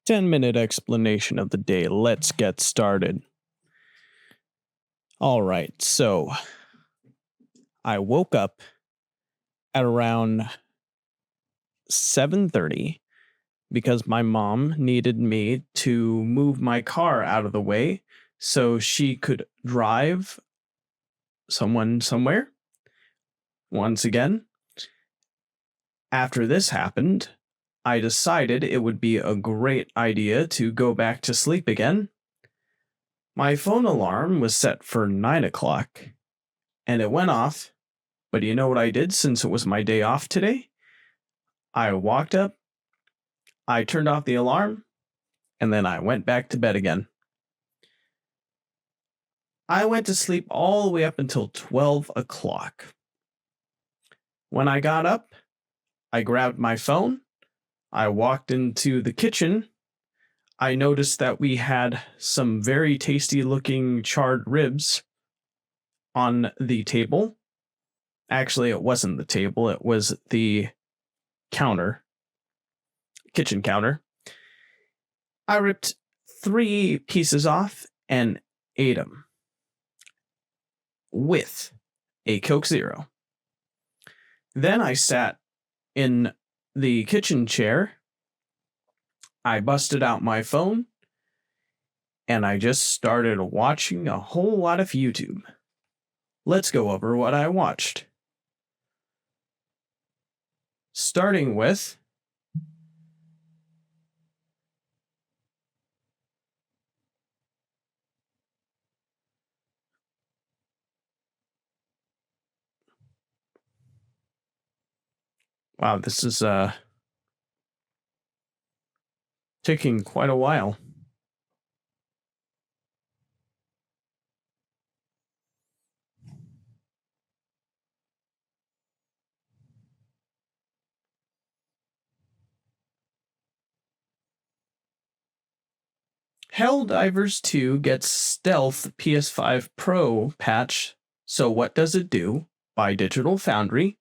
10-minute explanation of the day. Let's get started. All right, so I woke up at around 7:30 because my mom needed me to move my car out of the way so she could drive someone somewhere. Once again, after this happened, I decided it would be a great idea to go back to sleep again. My phone alarm was set for 9 o'clock, and it went off. But you know what I did since it was my day off today? I walked up, I turned off the alarm, and then I went back to bed again. I went to sleep all the way up until 12 o'clock. When I got up, I grabbed my phone, I walked into the kitchen. I noticed that we had some very tasty looking charred ribs on the table. Actually, it wasn't the table, it was the kitchen counter. I ripped 3 pieces off and ate them with a Coke Zero. Then I sat in the kitchen chair. I busted out my phone and I just started watching a whole lot of YouTube. Let's go over what I watched. Starting with wow, this is taking quite a while. Helldivers 2 gets Stealth PS5 Pro patch. So what does it do? By Digital Foundry.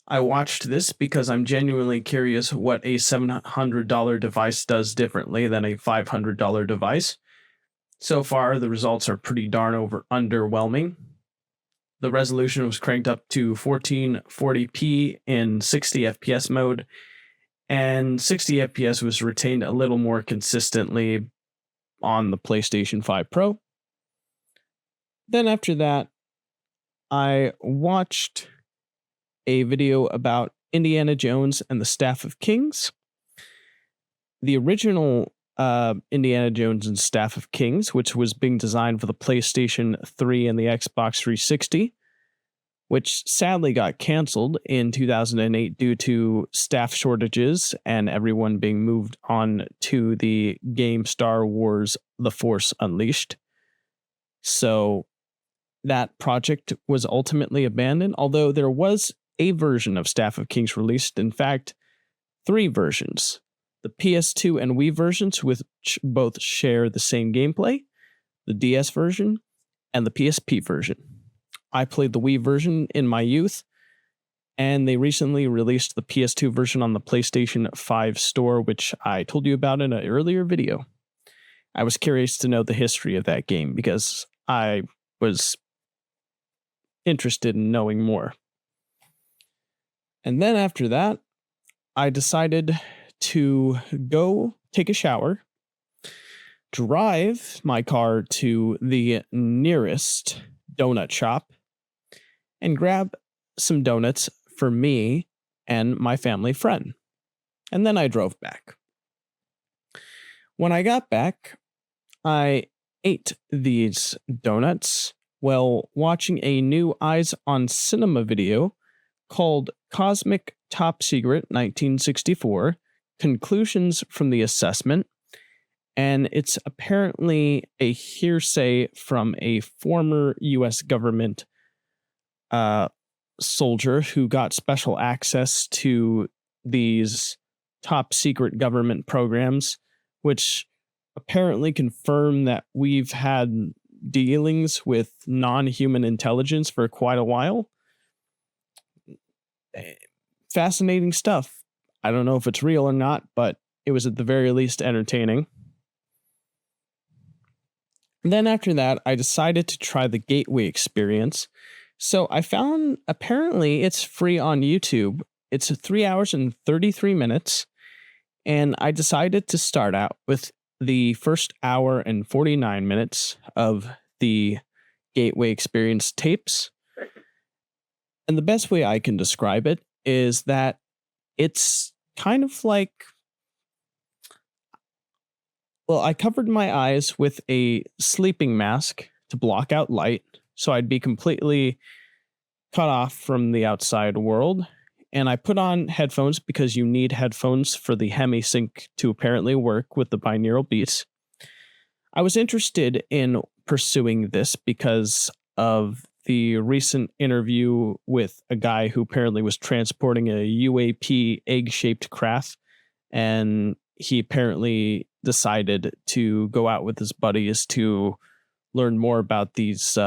I watched this because I'm genuinely curious what a $700 device does differently than a $500 device. So far, the results are pretty darn underwhelming. The resolution was cranked up to 1440p in 60 FPS mode, and 60 FPS was retained a little more consistently on the PlayStation 5 Pro. Then after that, I watched a video about Indiana Jones and the Staff of Kings. The original Indiana Jones and Staff of Kings, which was being designed for the PlayStation 3 and the Xbox 360, which sadly got canceled in 2008 due to staff shortages and everyone being moved on to the game Star Wars The Force Unleashed. So that project was ultimately abandoned, although there was a version of Staff of Kings released. In fact, 3 versions. The PS2 and Wii versions, which both share the same gameplay, the DS version, and the PSP version. I played the Wii version in my youth, and they recently released the PS2 version on the PlayStation 5 store, which I told you about in an earlier video. I was curious to know the history of that game because I was interested in knowing more. And then after that, I decided to go take a shower, drive my car to the nearest donut shop, and grab some donuts for me and my family friend. And then I drove back. When I got back, I ate these donuts while watching a new Eyes on Cinema video called Cosmic Top Secret 1964, Conclusions from the Assessment, and it's apparently a hearsay from a former U.S. government soldier who got special access to these top secret government programs, which apparently confirm that we've had dealings with non-human intelligence for quite a while. Fascinating stuff. I don't know if it's real or not, but it was at the very least entertaining. And then after that, I decided to try the Gateway experience. So I found apparently it's free on YouTube. It's 3 hours and 33 minutes. And I decided to start out with the first hour and 49 minutes of the Gateway experience tapes. And the best way I can describe it is that it's kind of like, well, I covered my eyes with a sleeping mask to block out light, so I'd be completely cut off from the outside world. And I put on headphones because you need headphones for the HemiSync to apparently work with the binaural beats. I was interested in pursuing this because of the recent interview with a guy who apparently was transporting a UAP egg-shaped craft, and he apparently decided to go out with his buddies to learn more about these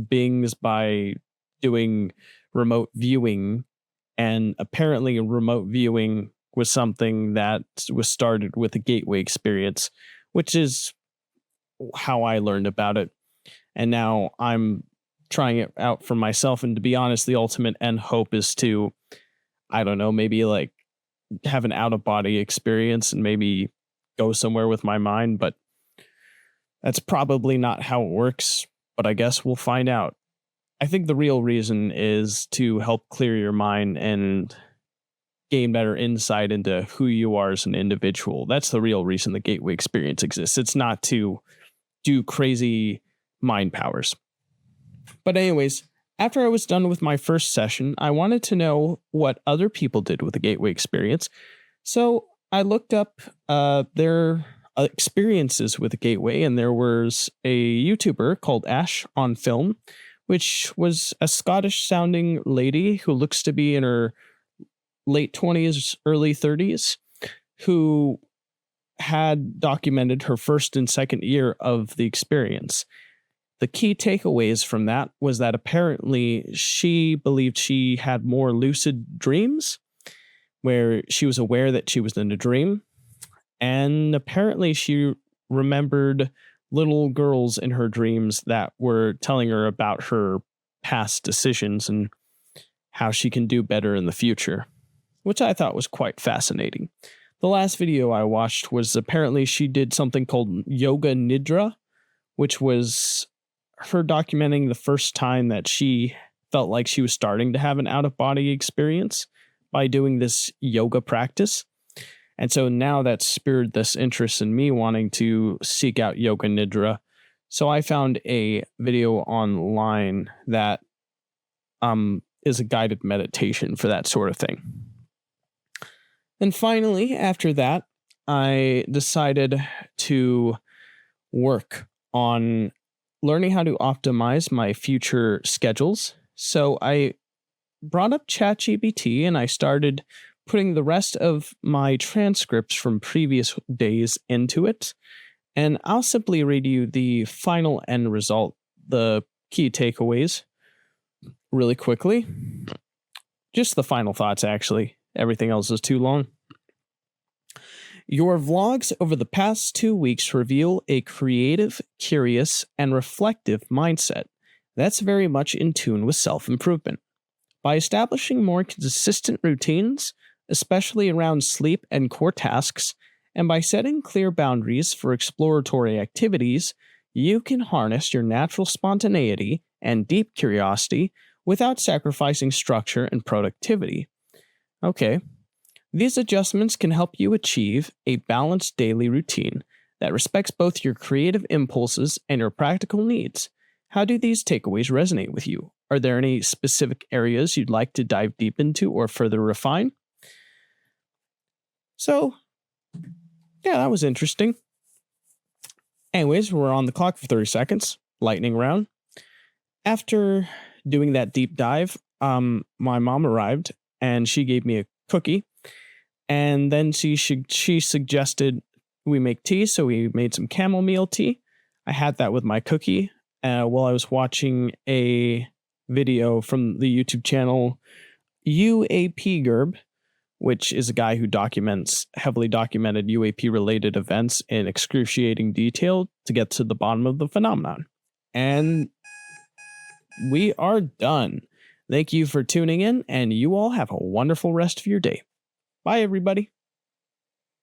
beings by doing remote viewing. And apparently remote viewing was something that was started with the Gateway experience, which is how I learned about it. And now I'm trying it out for myself. And to be honest, the ultimate end hope is to, I don't know, maybe like have an out-of-body experience and maybe go somewhere with my mind. But that's probably not how it works. But I guess we'll find out. I think the real reason is to help clear your mind and gain better insight into who you are as an individual. That's the real reason the Gateway experience exists. It's not to do crazy mind powers. But anyways, after I was done with my first session, I wanted to know what other people did with the Gateway experience. So I looked up their experiences with the Gateway, and there was a YouTuber called Ash on Film, which was a Scottish-sounding lady who looks to be in her late 20s, early 30s, who had documented her first and second year of the experience. The key takeaways from that was that apparently she believed she had more lucid dreams, where she was aware that she was in a dream, and apparently she remembered little girls in her dreams that were telling her about her past decisions and how she can do better in the future, which I thought was quite fascinating. The last video I watched was apparently she did something called Yoga Nidra, which was her documenting the first time that she felt like she was starting to have an out-of-body experience by doing this yoga practice. And so now that's spurred this interest in me wanting to seek out Yoga Nidra. So I found a video online that is a guided meditation for that sort of thing. And finally, after that, I decided to work on learning how to optimize my future schedules. So I brought up ChatGPT and I started putting the rest of my transcripts from previous days into it. And I'll simply read you the final end result, the key takeaways, really quickly. Just the final thoughts, actually. Everything else is too long. Your vlogs over the past 2 weeks reveal a creative, curious, and reflective mindset that's very much in tune with self-improvement. By establishing more consistent routines, especially around sleep and core tasks, and by setting clear boundaries for exploratory activities, you can harness your natural spontaneity and deep curiosity without sacrificing structure and productivity. Okay. These adjustments can help you achieve a balanced daily routine that respects both your creative impulses and your practical needs. How do these takeaways resonate with you? Are there any specific areas you'd like to dive deep into or further refine? So, yeah, that was interesting. Anyways, we're on the clock for 30 seconds. Lightning round. After doing that deep dive, my mom arrived and she gave me a cookie. And then she suggested we make tea, so we made some chamomile tea. I had that with my cookie while I was watching a video from the YouTube channel UAP Gerb, which is a guy who documents heavily documented UAP-related events in excruciating detail to get to the bottom of the phenomenon. And we are done. Thank you for tuning in, and you all have a wonderful rest of your day. Bye, everybody.